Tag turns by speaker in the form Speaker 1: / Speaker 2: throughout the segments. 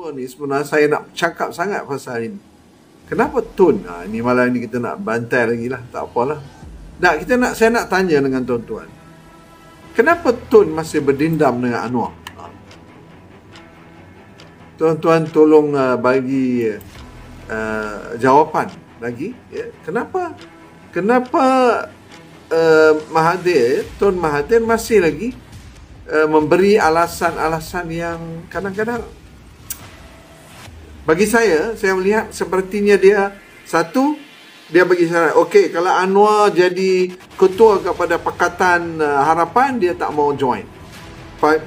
Speaker 1: kedua ni sebenarnya saya nak cakap sangat pasal ini. Kenapa tone? Ini malam ni kita nak bantai lagi lah. Tak apalah. Saya nak tanya dengan tuan-tuan. Kenapa tone masih berdendam dengan Anwar? Tuan-tuan tolong bagi jawapan lagi. Ya. Kenapa Tun Mahathir masih lagi memberi alasan-alasan yang kadang-kadang bagi saya melihat sepertinya dia bagi syarat. Okey, kalau Anwar jadi ketua kepada Pakatan Harapan, dia tak mau join.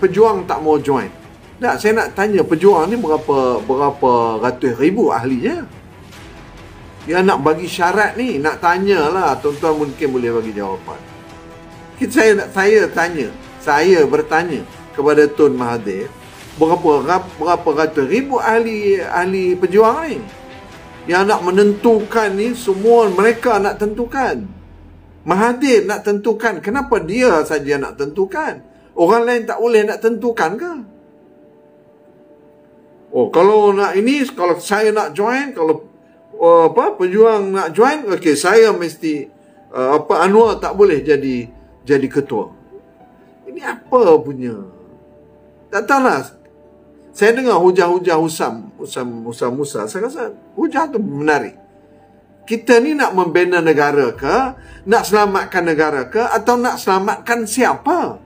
Speaker 1: Pejuang tak mau join. Saya nak tanya, Pejuang ni berapa ratus ribu ahlinya? Dia nak bagi syarat ni, nak tanyalah, tuan-tuan mungkin boleh bagi jawapan. Saya bertanya kepada Tun Mahathir, berapa ratus ribu ahli pejuang ni yang nak menentukan ni, semua mereka nak tentukan. Mahathir nak tentukan, kenapa dia saja nak tentukan? Orang lain tak boleh nak tentukan ke? Kalau saya nak join, kalau pejuang nak join, okey, saya mesti Anwar tak boleh jadi ketua. Ini apa punya? Tak tahulah. Saya dengar hujah-hujah Usam Musa. Saya rasa hujah tu menarik. Kita ni nak membina negara ke? Nak selamatkan negara ke? Atau nak selamatkan siapa?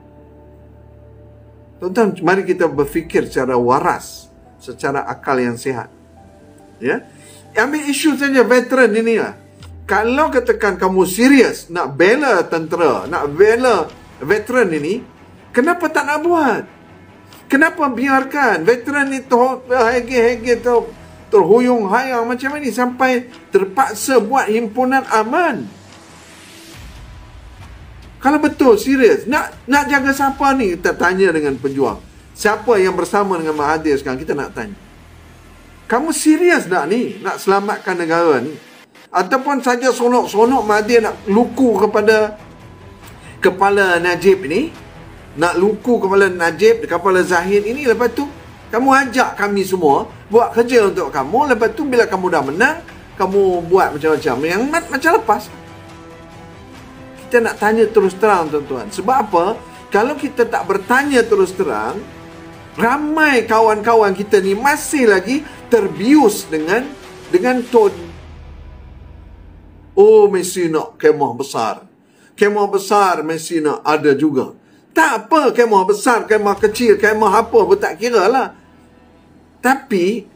Speaker 1: Tuan-tuan, mari kita berfikir secara waras, secara akal yang sihat. Ya? Ambil isu saja veteran ini lah. Kalau katakan kamu serius nak bela tentera, nak bela veteran ini, kenapa tak nak buat? Kenapa biarkan veteran ni hege-hege terhuyung-hayang macam ni sampai terpaksa buat himpunan aman? Kalau betul serius nak jaga siapa ni, kita tanya dengan pejuang. Siapa yang bersama dengan Mahathir sekarang, kita nak tanya. Kamu serius tak ni nak selamatkan negara ni? Ataupun saja sonok-sonok Mahathir nak luku kepada kepala Najib ni, nak luku kepala Najib, kepala Zahid ini, lepas tu kamu ajak kami semua buat kerja untuk kamu, lepas tu bila kamu dah menang, kamu buat macam-macam yang macam lepas. Kita nak tanya terus terang, tuan-tuan. Sebab apa? Kalau kita tak bertanya terus terang, ramai kawan-kawan kita ni masih lagi terbius dengan tone. Mesti nak kemah besar. Kemah besar mesti nak ada juga. Tak apa kemah besar, kemah kecil, kemah apa pun tak kira lah. Tapi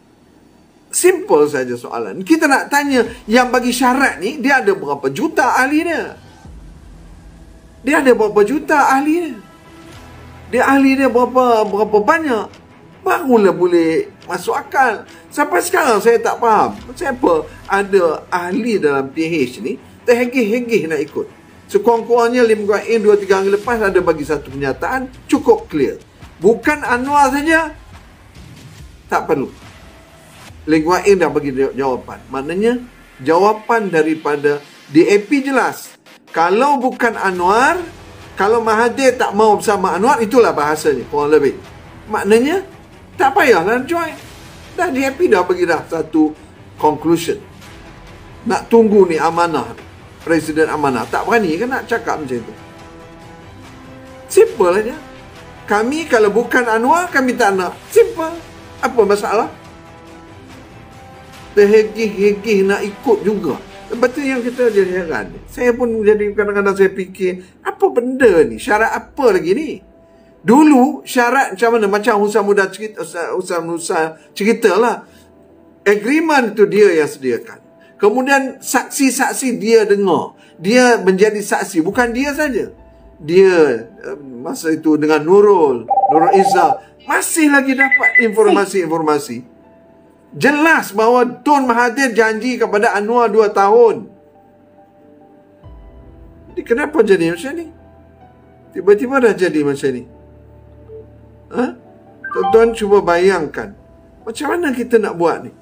Speaker 1: simple saja soalan. Kita nak tanya, yang bagi syarat ni, dia ada berapa juta ahli dia? Dia ada berapa juta ahli dia? Dia ahli dia berapa banyak? Barulah boleh masuk akal. Sampai sekarang saya tak faham. Siapa ada ahli dalam PH ni terhegih-hegih nak ikut. Sekurang-kurangnya Lim Guat In 2-3 hari lepas ada bagi satu pernyataan cukup clear. Bukan Anwar saja, tak perlu. Lim Guat In dah bagi jawapan. Maknanya jawapan daripada DAP jelas. Kalau bukan Anwar, kalau Mahathir tak mau bersama Anwar, itulah bahasanya kurang lebih. Maknanya tak payahlah join. Dah DAP dah bagi satu conclusion. Nak tunggu ni amanah, Presiden amanah. Tak berani kan nak cakap macam itu. Simple aja. Kami kalau bukan Anwar, kami tak nak. Simple. Apa masalah? Terhegih-hegih nak ikut juga. Betul yang kita jadi heran. Saya pun jadi kadang-kadang saya fikir, apa benda ni? Syarat apa lagi ni? Dulu syarat macam mana? Macam Usam Musa cerita lah. Agreement tu dia yang sediakan. Kemudian saksi-saksi dia dengar. Dia menjadi saksi. Bukan dia saja. Dia masa itu dengan Nurul Izzah masih lagi dapat informasi-informasi. Jelas bahawa Tun Mahathir janji kepada Anwar 2 tahun. Jadi kenapa jadi macam ni? Tiba-tiba dah jadi macam ni. Tuan-tuan cuba bayangkan. Macam mana kita nak buat ni?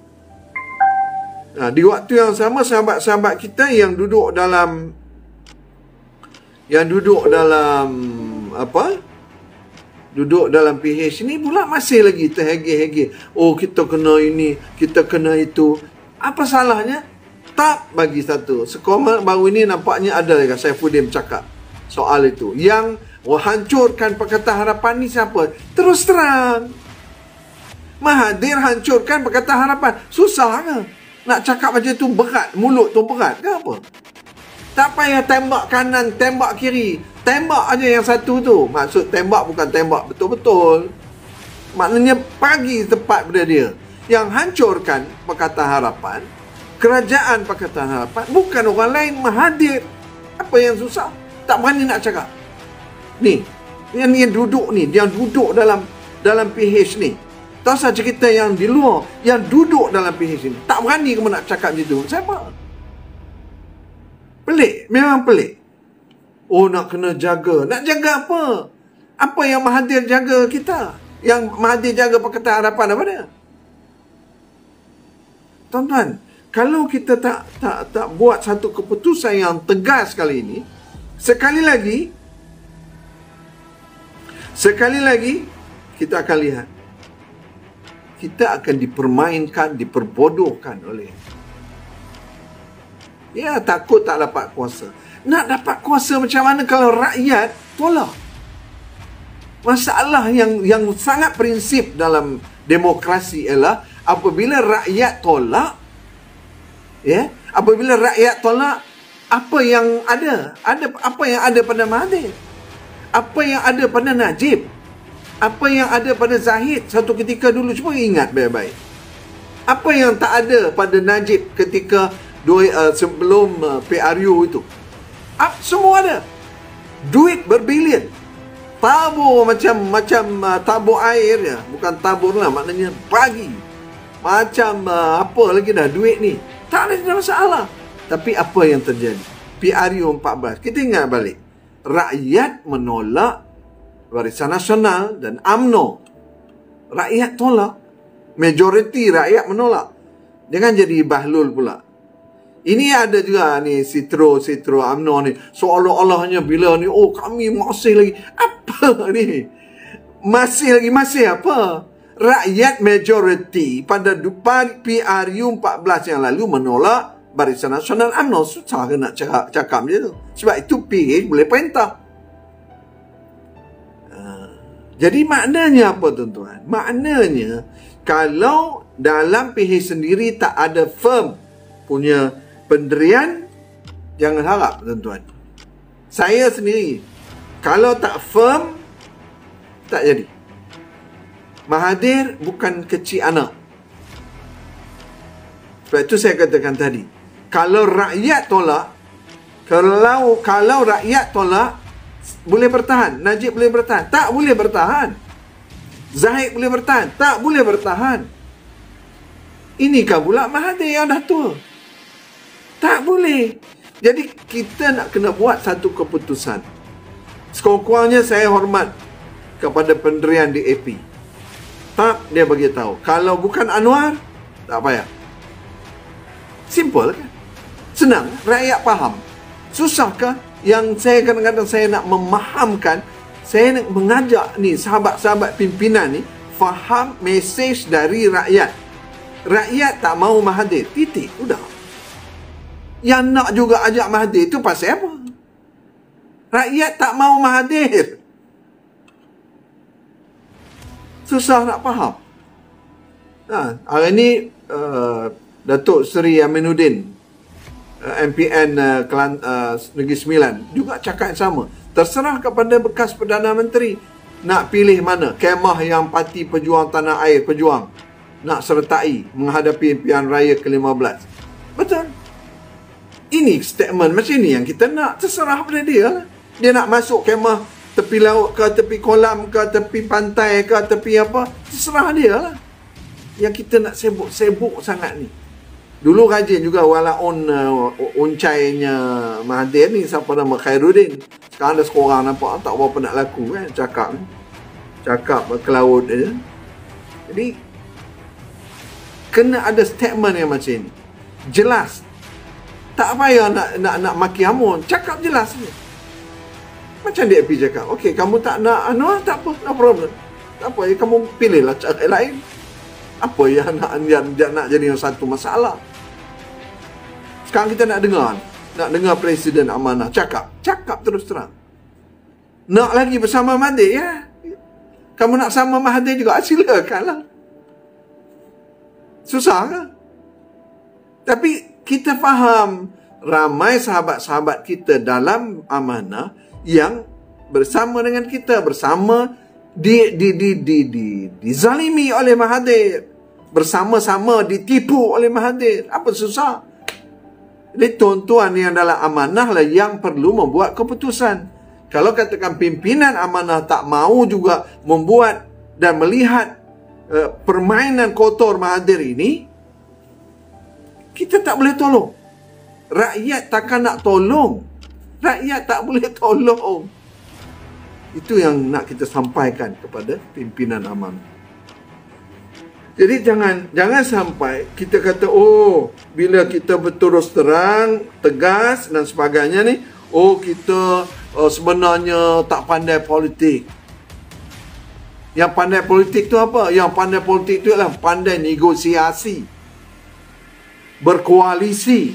Speaker 1: Di waktu yang sama, sahabat-sahabat kita yang duduk dalam duduk dalam PH ni pula masih lagi terhege-hege. Oh, kita kena ini, kita kena itu. Apa salahnya? Tak bagi satu. Sekolah baru ini nampaknya ada dekat Saifuddin bercakap soal itu. Yang hancurkan Pakatan Harapan ni siapa? Terus terang, Mahathir hancurkan Pakatan Harapan. Susah ke? Nak cakap macam tu berat. Mulut tu berat ke apa? Tak payah tembak kanan, tembak kiri. Tembak aja yang satu tu. Maksud tembak bukan tembak betul-betul. Maknanya bagi tepat pada dia. Yang hancurkan Pakatan Harapan, kerajaan Pakatan Harapan, bukan orang lain, Mahathir. Apa yang susah? Tak berani nak cakap. Ni, yang duduk ni, yang duduk dalam PH ni. Tak usah cerita yang di luar, yang duduk dalam PH ni. Tak berani kamu nak cakap macam tu. Siapa? Pelik, memang pelik. Oh, nak kena jaga. Nak jaga apa? Apa yang Mahathir jaga kita? Yang Mahathir jaga Pakatan Harapan apa dia? Tuan-tuan, kalau kita tak buat satu keputusan yang tegas kali ini, sekali lagi kita akan lihat kita akan dipermainkan, diperbodohkan oleh. Ya, takut tak dapat kuasa. Nak dapat kuasa macam mana kalau rakyat tolak? Masalah yang sangat prinsip dalam demokrasi ialah apabila rakyat tolak, ya, apabila rakyat tolak, apa yang ada apa yang ada pada Mahathir? Apa yang ada pada Najib? Apa yang ada pada Zahid satu ketika dulu? Cuba ingat baik-baik. Apa yang tak ada pada Najib ketika sebelum PRU itu? Semua ada. Duit berbilion. Tabur macam tabur air ya. Bukan tabur lah, maknanya bagi. Macam apa lagi dah duit ni. Tak ada masalah. Tapi apa yang terjadi? PRU 14. Kita ingat balik. Rakyat menolak Barisan Nasional dan UMNO. Rakyat tolak. Majoriti rakyat menolak. Jangan jadi bahlul pula. Ini ada juga ni Sitro UMNO ni. Seolah-olahnya bila ni, oh kami masih lagi. Apa ni? Masih apa? Rakyat majoriti pada PRU 14 yang lalu menolak Barisan Nasional UMNO. Susah ke nak cakap macam tu? Sebab itu PH boleh perintah. Jadi maknanya apa tuan-tuan? Maknanya kalau dalam PH sendiri tak ada firm punya pendirian, jangan harap tuan-tuan. Saya sendiri, kalau tak firm, tak jadi. Mahathir bukan kecil anak. Sebab itu saya katakan tadi, kalau rakyat tolak, kalau rakyat tolak, boleh bertahan. Najib boleh bertahan. Tak boleh bertahan. Zahid boleh bertahan. Tak boleh bertahan. Inikah pula Mahathir yang dah tua? Tak boleh. Jadi kita nak kena buat satu keputusan. Sekurang-kurangnya saya hormat kepada pendirian DAP. Tak, dia bagi tahu. Kalau bukan Anwar, tak payah. Simple kan? Senang. Rakyat faham. Susahkah? Yang saya kadang-kadang saya nak memahamkan, saya nak mengajak ni sahabat-sahabat pimpinan ni faham mesej dari rakyat. Rakyat tak mahu Mahathir. Titik. Udah. Yang nak juga ajak Mahathir tu pasal apa? Rakyat tak mahu Mahathir. Susah nak faham. Hari ni Datuk Seri Aminuddin, MPN Negeri Sembilan juga cakap yang sama. Terserah kepada bekas Perdana Menteri nak pilih mana kemah yang Parti Pejuang Tanah Air Pejuang nak sertai menghadapi pilihan raya ke-15. Betul. Ini statement macam ni yang kita nak. Terserah pada dia lah. Dia nak masuk kemah tepi laut ke, tepi kolam ke, tepi pantai ke, tepi apa, terserah dia lah. Yang kita nak sibuk sangat ni. Dulu rajin juga walaupun uncainya Mahathir ni, siapa nama Khairuddin. Sekarang ada seorang nampak tak berapa nak laku kan, cakap ke laut je. Jadi kena ada statement yang macam ni. Jelas. Tak payah nak maki hamun, cakap jelas ni. Macam DAP cakap, okey, kamu tak nak tak apa, no problem. Tak apa, kamu pilihlah cara lain. Apa yang nak jadi satu masalah? Sekarang kita nak dengar Presiden amanah cakap terus terang. Nak lagi bersama Mahathir, ya? Kamu nak sama Mahathir juga, silakanlah. Susah kan? Tapi kita faham ramai sahabat-sahabat kita dalam amanah yang bersama dengan kita, bersama dizalimi oleh Mahathir, bersama-sama ditipu oleh Mahathir. Apa susah? Jadi tuan-tuan yang dalam amanah lah yang perlu membuat keputusan. Kalau katakan pimpinan amanah tak mahu juga membuat dan melihat permainan kotor Mahathir ini, kita tak boleh tolong. Rakyat takkan nak tolong. Rakyat tak boleh tolong. Itu yang nak kita sampaikan kepada pimpinan amanah. Jadi jangan sampai kita kata, oh, bila kita berterus terang, tegas dan sebagainya ni, oh, kita sebenarnya tak pandai politik. Yang pandai politik tu apa? Yang pandai politik tu adalah pandai negosiasi, berkoalisi.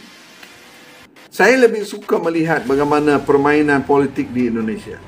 Speaker 1: Saya lebih suka melihat bagaimana permainan politik di Indonesia.